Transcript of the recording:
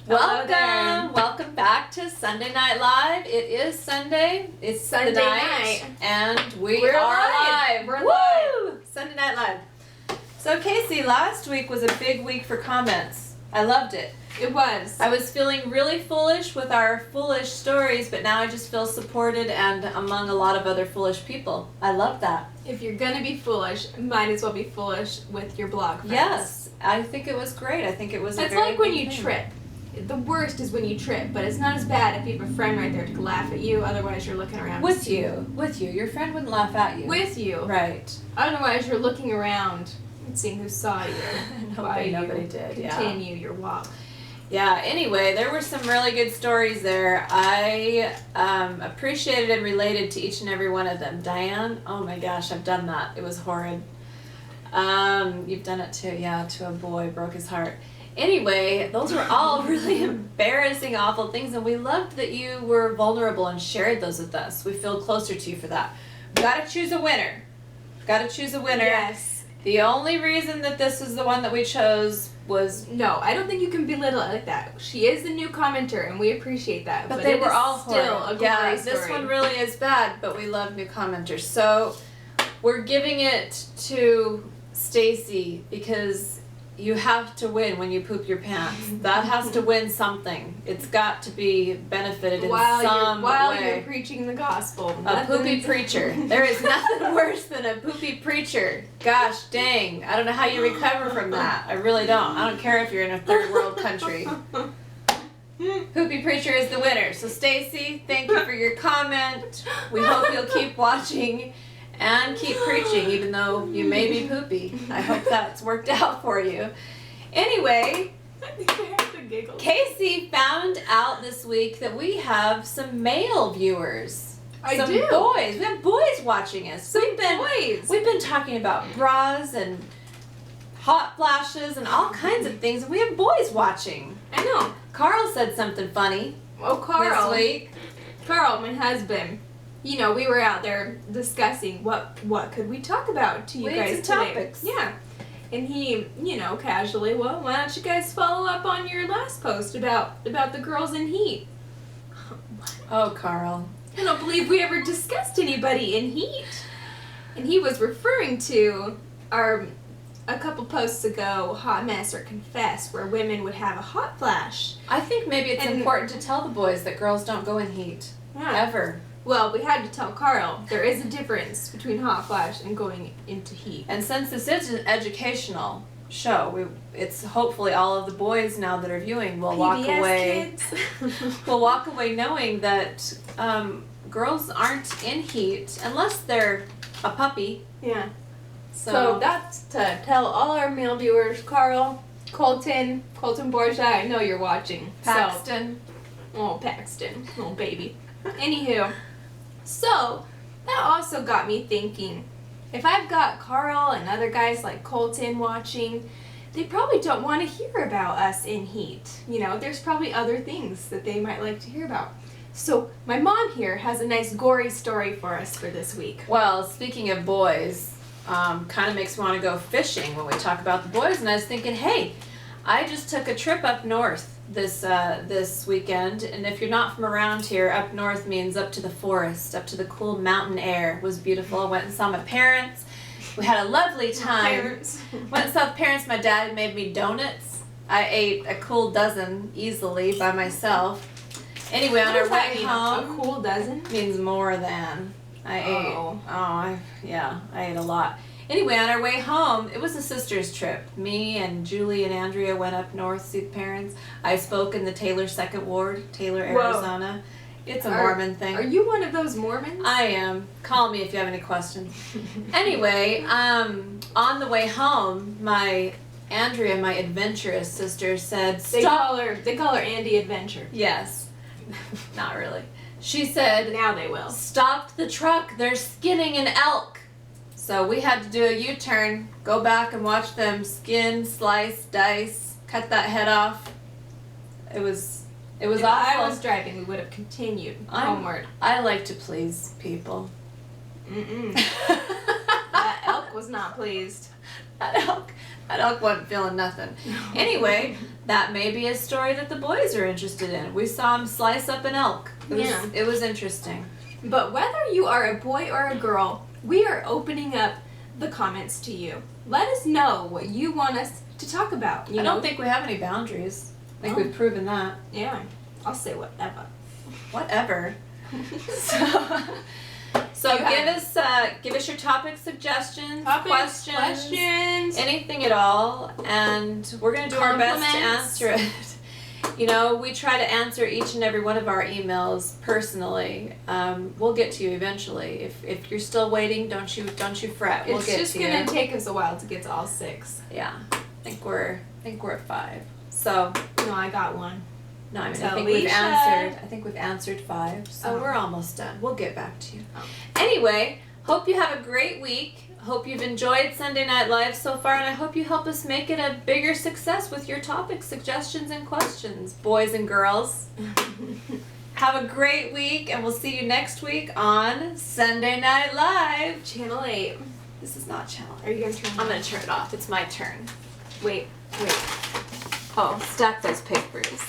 Hello there. Welcome back to Sunday Night Live. It is Sunday. It's Sunday the night. and we're We're live. live. We're Woo! live. Sunday Night Live. So Casey, last week was a big week for comments. I loved it. It was. I was feeling really foolish with our foolish stories, but now I just feel supported and among a lot of other foolish people. I love that. If you're gonna be foolish, might as well be foolish with your blog friends. Yes, I think it was great. I think it was a It's very like when good you thing. trip. The worst is when you trip, but it's not as bad if you have a friend right there to laugh at you. Otherwise, you're looking around. With you. Your friend wouldn't laugh at you. With you. Right. Otherwise, you're looking around and seeing who saw you. Nobody did. Yeah. Continue your walk. Yeah, anyway, there were some really good stories there. I appreciated and related to each and every one of them. Diane, oh my gosh, I've done that. It was horrid. You've done it too, yeah, to a boy, broke his heart. Anyway, those were all really embarrassing, awful things, and we loved that you were vulnerable and shared those with us. We feel closer to you for that. We gotta choose a winner. Yes. The only reason that this is the one that we chose was... No, I don't think you can belittle it like that. She is the new commenter, and we appreciate that. But they it were is all still horrid. a great Yeah, story. this one really is bad, but we love new commenters. So we're giving it to Stacy because you have to win when you poop your pants. That has to win something. It's got to be benefited in some while way. you're preaching the gospel. A poopy preacher. There is nothing worse than a poopy preacher. Gosh dang. I don't know how you recover from that. I really don't. I don't care if you're in a third world country. Poopy preacher is the winner. So Stacy, thank you for your comment. We hope you'll keep watching and keep preaching even though you may be poopy. I hope that's worked out for you. Anyway, I think I have the giggles. Casey found out this week that we have some male viewers. I Some do. boys. We have boys watching us. Some boys. We've been talking about bras and hot flashes and all kinds of things. And we have boys watching. I know. Carl said something funny Oh, Carl. this week. Carl, my husband. You know, we were out there discussing what could we talk about to you We had guys some today. topics. Yeah. And he, casually, well, why don't you guys follow up on your last post about the girls in Heat? Oh, Carl. I don't believe we ever discussed anybody in Heat. And he was referring to a couple posts ago, Hot Mess or Confess, where women would have a hot flash. I think maybe it's And- important to tell the boys that girls don't go in heat. Yeah. Ever. Well, we had to tell Carl there is a difference between hot flash and going into heat. And since this is an educational show, it's hopefully all of the boys now that are viewing will walk PBS away. kids. Will walk away knowing that girls aren't in heat unless they're a puppy. Yeah. So, So that's to tell all our male viewers, Carl, Colton Borgia, I know you're watching. Paxton. Oh, Paxton. Oh, baby. Anywho, so that also got me thinking, if I've got Carl and other guys like Colton watching, they probably don't want to hear about us in heat. You know, there's probably other things that they might like to hear about. So my mom here has a nice gory story for us for this week. Well, speaking of boys, kind of makes me want to go fishing when we talk about the boys. And I was thinking, hey, I just took a trip up north this weekend, and if you're not from around here, up north means up to the forest, up to the cool mountain air. It was beautiful. I went and saw my parents. We had a lovely time. Parents. Went and saw the parents. My dad made me donuts. I ate a cool dozen easily by myself. Anyway, on What our does that way mean? home, A cool dozen? means more than. I ate a lot. Anyway, on our way home, it was a sister's trip. Me and Julie and Andrea went up north to see the parents. I spoke in the Taylor Second Ward, Taylor, Whoa. Arizona. It's a Mormon thing. Are you one of those Mormons? I am. Call me if you have any questions. Anyway, on the way home, Andrea, my adventurous sister, said, They "Stop." call her Andy Adventure. Yes. Not really. She said, Now they will. "Stop the truck. They're skinning an elk." So we had to do a U-turn, go back and watch them skin, slice, dice, cut that head off. It was If awful. I was driving, we would have continued homeward. I like to please people. That elk was not pleased. That elk, That elk wasn't feeling nothing. Anyway, that may be a story that the boys are interested in. We saw him slice up an elk. It was interesting. But whether you are a boy or a girl, we are opening up the comments to you. Let us know what you want us to talk about. I don't think we have any boundaries. I think we've proven that. Yeah, I'll say whatever. Whatever. So give us your topic suggestions, questions, anything at all, and we're gonna do our best to answer it. You know, we try to answer each and every one of our emails personally. We'll get to you eventually. If you're still waiting, don't you fret. We'll get to you. It's just gonna take us a while to get to all 6. Yeah, I think we're at 5. So no, I got 1. No, I mean, So I think we've answered 5, so we're almost done. We'll get back to you. Oh. Anyway, hope you have a great week. Hope you've enjoyed Sunday Night Live so far, and I hope you help us make it a bigger success with your topic suggestions and questions, boys and girls. Have a great week, and we'll see you next week on Sunday Night Live. Channel 8. This is not Channel 8. Are you going to turn it off? I'm going to turn it off. It's my turn. Wait. Oh, stack those papers.